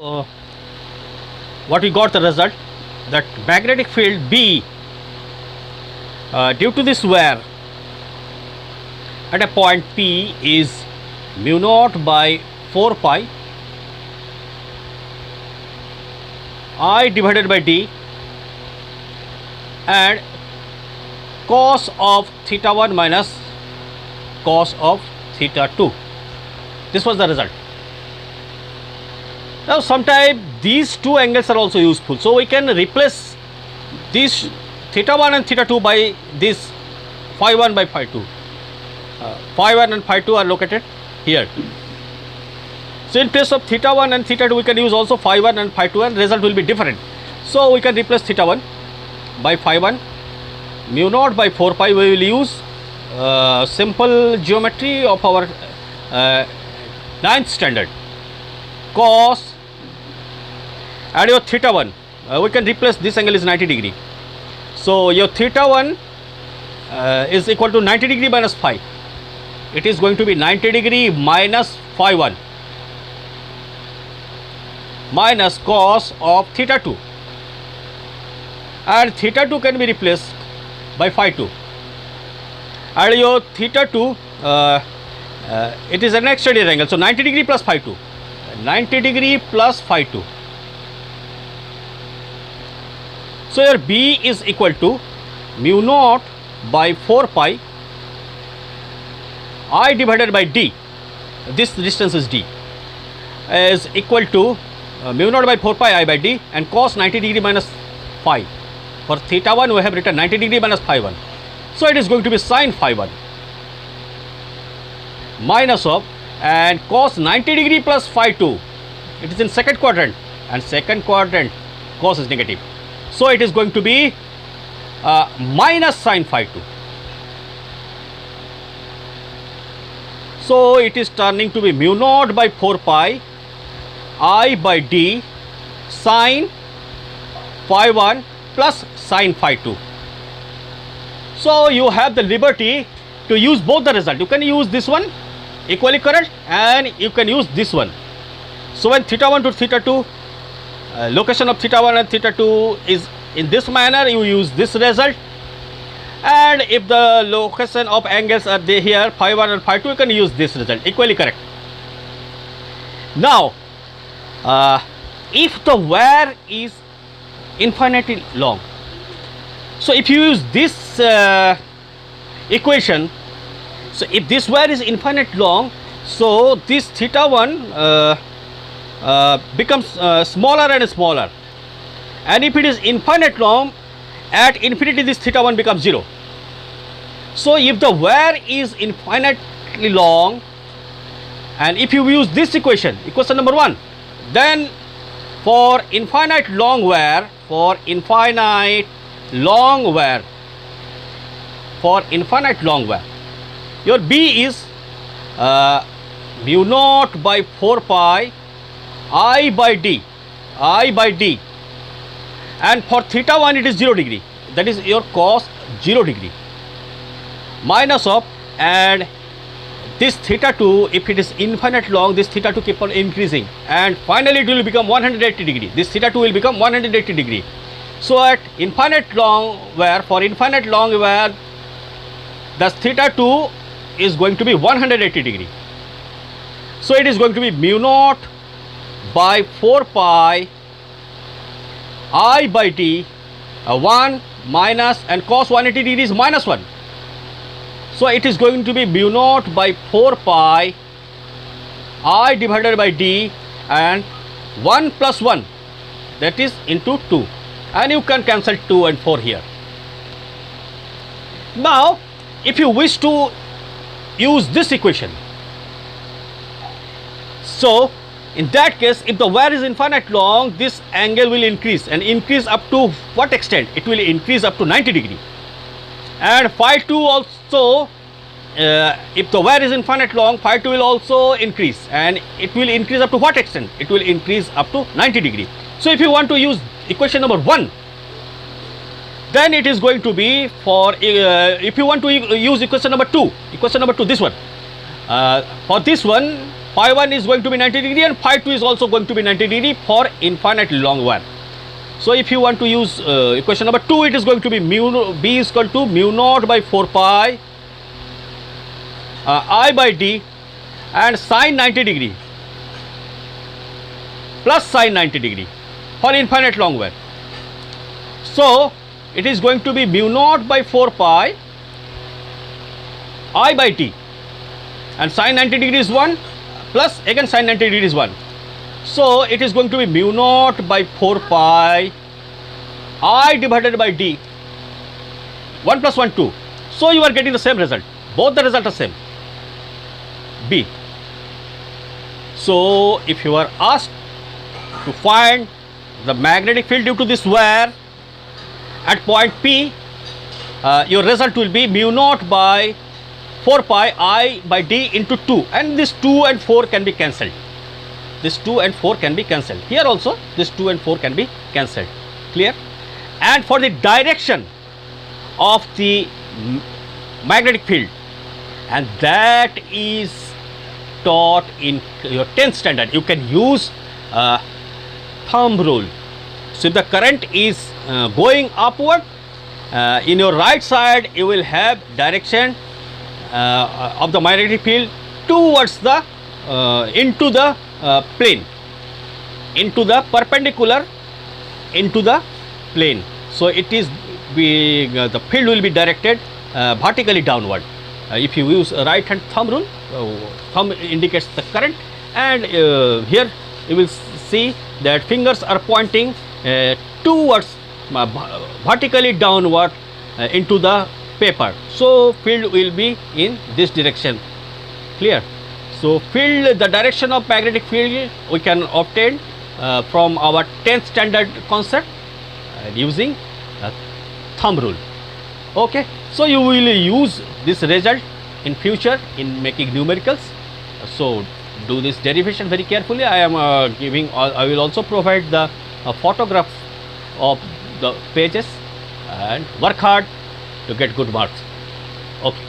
uh, what we got the result that magnetic field B due to this wear at a point P is mu naught by 4 pi I divided by D and cos of theta 1 minus cos of theta 2. This was the result. Now sometimes these two angles are also useful, so we can replace these theta 1 and theta 2 by this phi 1 by phi 2. Phi 1 and phi 2 are located here. So in place of theta 1 and theta 2 we can use also phi 1 and phi 2 and result will be different. So we can replace theta 1 by phi 1, mu naught by 4 pi. We will use simple geometry of our 9th standard. Cos and your theta 1 we can replace this angle is 90 degree. So your theta 1 is equal to 90 degree minus phi. It is going to be 90 degree minus phi 1 minus cos of theta 2, and theta 2 can be replaced by phi 2, and your theta 2 it is an exterior angle, so 90 degree plus phi 2, 90 degree plus phi 2. So your B is equal to mu naught by 4 pi I divided by D, this distance is D, is equal to mu naught by 4 pi I by D and cos 90 degree minus phi. For theta 1 we have written 90 degree minus phi 1. So it is going to be sin phi 1 minus of and cos 90 degree plus phi 2. It is in second quadrant and second quadrant cos is negative. So it is going to be minus sin phi 2. So it is turning to be mu naught by 4 pi I by D sin phi 1 plus sin phi 2. So you have the liberty to use both the result. You can use this one equally correct and you can use this one. So when theta 1 to theta 2 location of theta 1 and theta 2 is in this manner, you use this result, and if the location of angles are there here phi 1 and phi 2, you can use this result equally correct. Now if the wire is infinitely long, so if you use this equation, so if this wire is infinite long, so this theta 1 becomes smaller and smaller, and if it is infinite long, at infinity this theta 1 becomes 0. So if the wire is infinitely long and if you use this equation number 1, then for infinite long wire, your B is mu naught by 4 pi I by D, and for theta 1 it is 0 degree, that is your cos 0 degree, minus of, and this theta 2, if it is infinite long, this theta 2 keep on increasing and finally it will become 180 degree. This theta 2 will become 180 degree. So at infinite long wire, for infinite long wire, the theta 2 is going to be 180 degree. So it is going to be mu naught by 4 pi I by D 1 minus, and cos 180 degree is minus 1. So it is going to be mu naught by 4 pi I divided by D and 1 plus 1, that is into 2, and you can cancel 2 and 4 here. Now if you wish to use this equation, so in that case, if the wire is infinite long, this angle will increase, and increase up to what extent? It will increase up to 90 degree. And phi 2 also, if the wire is infinite long, phi 2 will also increase, and it will increase up to what extent? It will increase up to 90 degree. So if you want to use equation number 1, then it is going to be for if you want to use equation number 2, this one, for this one phi 1 is going to be 90 degree and phi 2 is also going to be 90 degree for infinitely long wire. So if you want to use equation number 2, it is going to be B is equal to mu naught by 4 pi I by d and sine 90 degree plus sine 90 degree for infinite long wire. So it is going to be mu naught by 4 pi I by t, and sine 90 degree is 1 plus again sine 90 degree is 1. So it is going to be mu naught by 4 pi I divided by d, 1 plus 1 2. So you are getting the same result, both the result are same, B. So if you are asked to find the magnetic field due to this wire at point P, your result will be mu naught by 4 pi I by d into 2, and this 2 and 4 can be cancelled. This 2 and 4 can be cancelled. Here also this 2 and 4 can be cancelled. Clear? And for the direction of the magnetic field, and that is taught in your 10th standard, you can use thumb rule. So if the current is going upward, in your right side you will have direction of the magnetic field towards the into the plane, into the perpendicular, into the plane. So it is being the field will be directed vertically downward. If you use a right hand thumb rule, thumb indicates the current, and here you will see that fingers are pointing towards vertically downward into the paper. So field will be in this direction. Clear? So field, the direction of magnetic field we can obtain from our 10th standard concept using thumb rule. Okay, so you will use this result in future in making numericals. So do this derivation very carefully. I am I will also provide the photograph of the pages, and work hard to get good marks. Okay.